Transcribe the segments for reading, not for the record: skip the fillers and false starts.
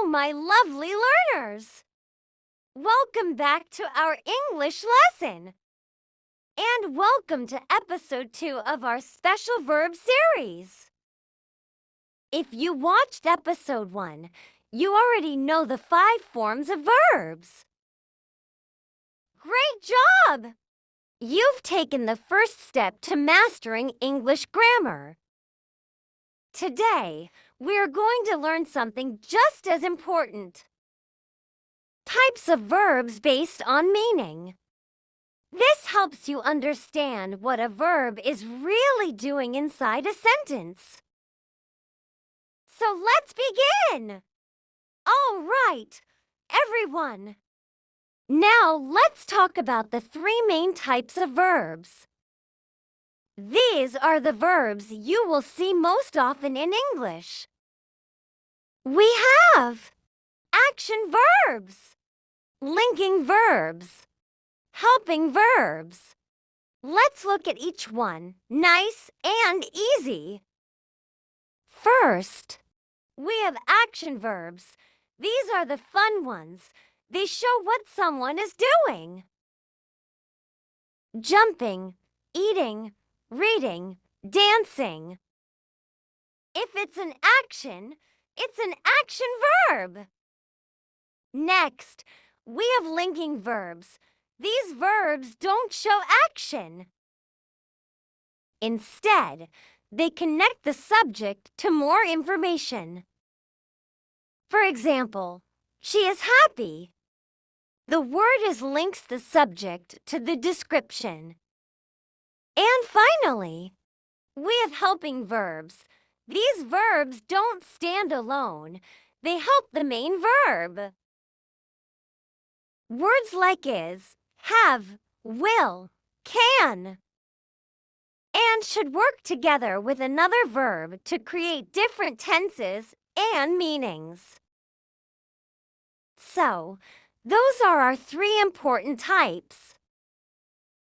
my lovely learners! Welcome back to our English lesson. And welcome to episode 2 of our special verb series. If you watched episode 1, you already know the 5 forms of verbs. Great job! You've taken the first step to mastering English grammar. Today, we're going to learn something just as important. Types of verbs based on meaning. This helps you understand what a verb is really doing inside a sentence. So let's begin! All right, everyone. Now let's talk about the 3 main types of verbs. These are the verbs you will see most often in English. We have action verbs, linking verbs, helping verbs. Let's look at each one, nice and easy. First, we have action verbs. These are the fun ones. They show what someone is doing. Jumping, eating, reading, dancing. If it's an action, it's an action verb. Next, we have linking verbs. These verbs don't show action. Instead, they connect the subject to more information. For example, she is happy. The word links the subject to the description. And finally, we have helping verbs. These verbs don't stand alone. They help the main verb. Words like is, have, will, can, and should work together with another verb to create different tenses and meanings. So, those are our 3 important types.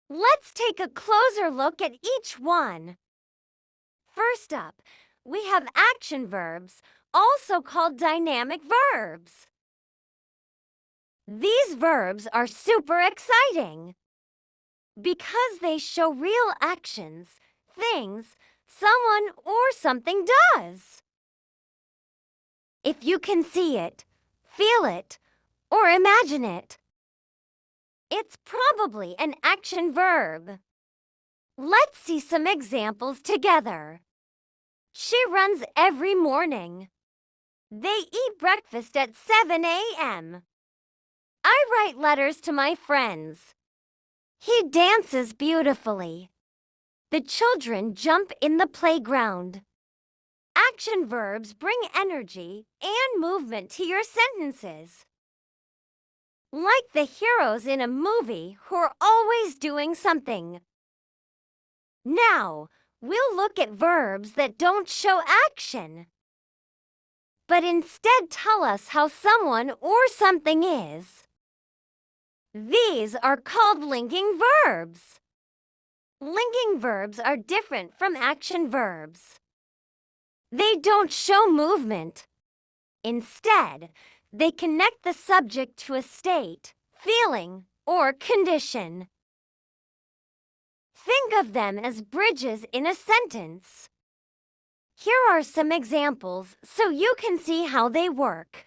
Let's take a closer look at each one. First up, we have action verbs, also called dynamic verbs. These verbs are super exciting because they show real actions, things, someone or something does. If you can see it, feel it, or imagine it, it's probably an action verb. Let's see some examples together. She runs every morning. They eat breakfast at 7 a.m. I write letters to my friends. He dances beautifully. The children jump in the playground. Action verbs bring energy and movement to your sentences. Like the heroes in a movie who are always doing something. Now, we'll look at verbs that don't show action, but instead tell us how someone or something is. These are called linking verbs. Linking verbs are different from action verbs. They don't show movement. Instead, they connect the subject to a state, feeling, or condition. Think of them as bridges in a sentence. Here are some examples so you can see how they work.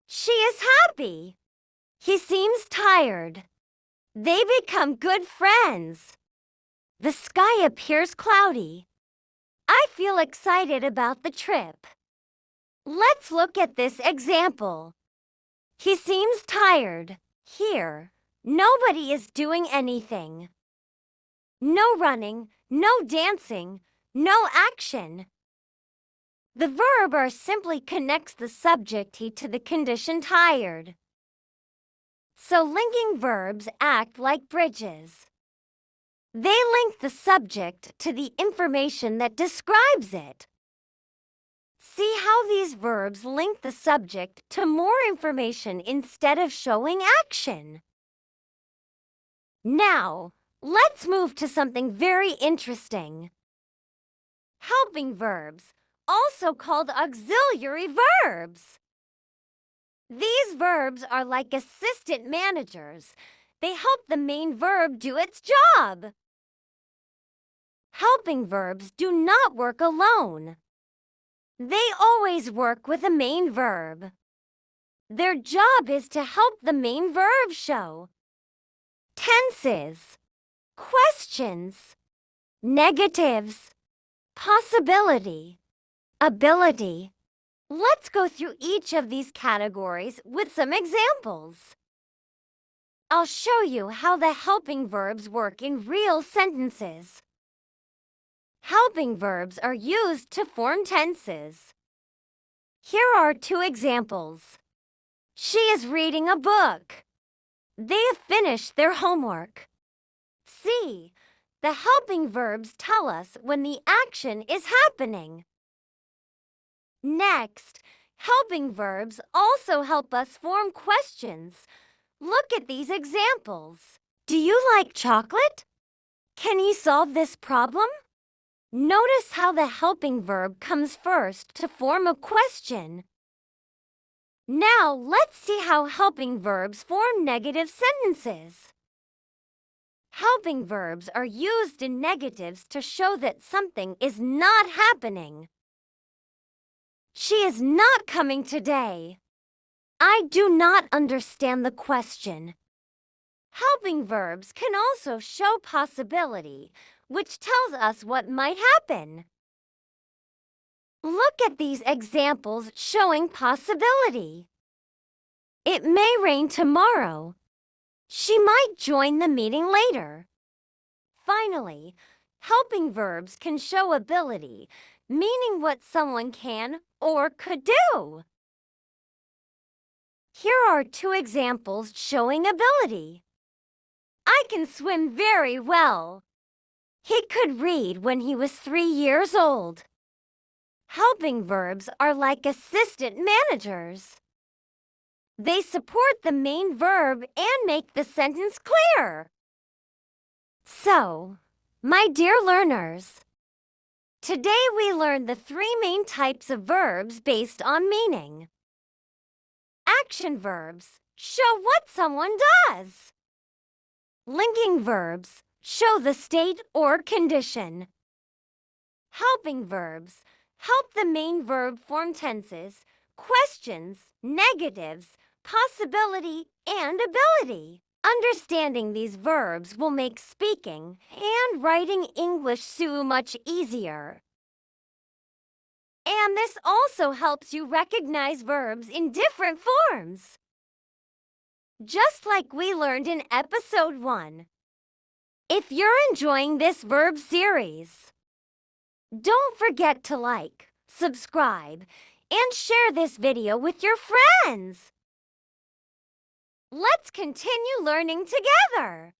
She is happy. He seems tired. They become good friends. The sky appears cloudy. I feel excited about the trip. Let's look at this example. He seems tired. Here, nobody is doing anything. No running, no dancing, no action. The verb or simply connects the subject he to the condition tired. So linking verbs act like bridges. They link the subject to the information that describes it. See how these verbs link the subject to more information instead of showing action. Now, let's move to something very interesting. Helping verbs, also called auxiliary verbs. These verbs are like assistant managers. They help the main verb do its job. Helping verbs do not work alone. They always work with a main verb. Their job is to help the main verb show. Tenses, questions, negatives, possibility, ability. Let's go through each of these categories with some examples. I'll show you how the helping verbs work in real sentences. Helping verbs are used to form tenses. Here are two examples. She is reading a book. They have finished their homework. C. The helping verbs tell us when the action is happening. Next, helping verbs also help us form questions. Look at these examples. Do you like chocolate? Can you solve this problem? Notice how the helping verb comes first to form a question. Now, let's see how helping verbs form negative sentences. Helping verbs are used in negatives to show that something is not happening. She is not coming today. I do not understand the question. Helping verbs can also show possibility, which tells us what might happen. Look at these examples showing possibility. It may rain tomorrow. She might join the meeting later. Finally, helping verbs can show ability, meaning what someone can or could do. Here are two examples showing ability. I can swim very well. He could read when he was 3 years old. Helping verbs are like assistant managers. They support the main verb and make the sentence clear. So, my dear learners, today we learned the 3 main types of verbs based on meaning. Action verbs show what someone does. Linking verbs show the state or condition. Helping verbs help the main verb form tenses, questions, negatives, possibility, and ability. Understanding these verbs will make speaking and writing English so much easier. And this also helps you recognize verbs in different forms. Just like we learned in episode 1. If you're enjoying this verb series, don't forget to like, subscribe, and share this video with your friends. Let's continue learning together.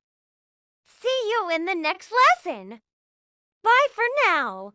See you in the next lesson. Bye for now.